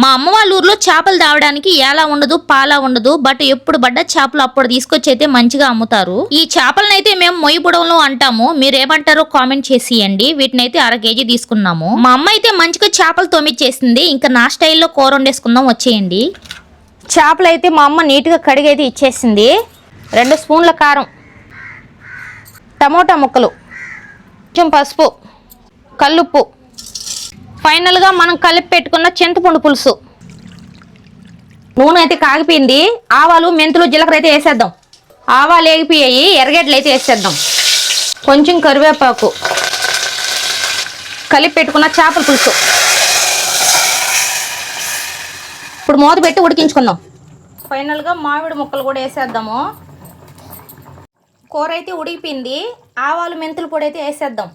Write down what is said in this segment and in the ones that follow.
మా అమ్మ వాళ్ళ ఊర్లో చేపలు తేవడానికి ఎలా ఉండదు, పాలా ఉండదు. బట్ ఎప్పుడు పడ్డ చేపలు అప్పుడు తీసుకొచ్చి అయితే మంచిగా అమ్ముతారు. ఈ చేపలను అయితే మేము మొయ్యబుడంలో అంటాము. మీరు ఏమంటారో కామెంట్ చేసియండి. వీటిని అయితే 1/2 kg తీసుకున్నాము. మా అమ్మ అయితే మంచిగా చేపలు తోమిచ్చేసింది. ఇంకా నా స్టైల్లో కూర వండేసుకుందాం, వచ్చేయండి. చేపలు అయితే మా అమ్మ నీట్గా కడిగి అయితే ఇచ్చేసింది. 2 స్పూన్ల కారం, టమోటా ముక్కలు, కొంచెం పసుపు, కల్లుప్పు, ఫైనల్గా మనం కలిపి పెట్టుకున్న చింతపండు పులుసు. నూనె అయితే కాగిపోయింది. ఆవాలు, మెంతులు, జీలకర్ర అయితే వేసేద్దాం. ఆవాలు వేగిపోయాయి, ఎర్రగడ్డలు అయితే వేసేద్దాం. కొంచెం కరివేపాకు, కలిపి పెట్టుకున్న చేపల పులుసు. ఇప్పుడు మూత పెట్టి ఉడికించుకుందాం. ఫైనల్గా మామిడి ముక్కలు కూడా వేసేద్దాము. కూర అయితే ఉడికిపోయింది. ఆవాలు, మెంతులు పొడి అయితే వేసేద్దాం.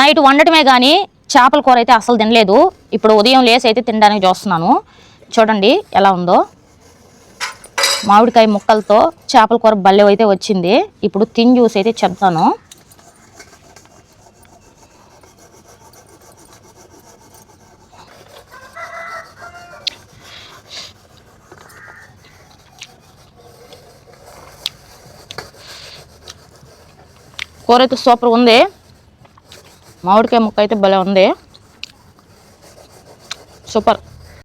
నైట్ వండటమే కానీ చేపల కూర అయితే అసలు తినలేదు. ఇప్పుడు ఉదయం లేసి అయితే తినడానికి చూస్తున్నాను. చూడండి ఎలా ఉందో. మామిడికాయ ముక్కలతో చేపల కూర భలే అయితే వచ్చింది. ఇప్పుడు తిని చూసి అయితే చెప్తాను. కూర అయితే సూపర్ ఉంది. మామిడికాయ ముక్క అయితే భలే ఉంది, సూపర్.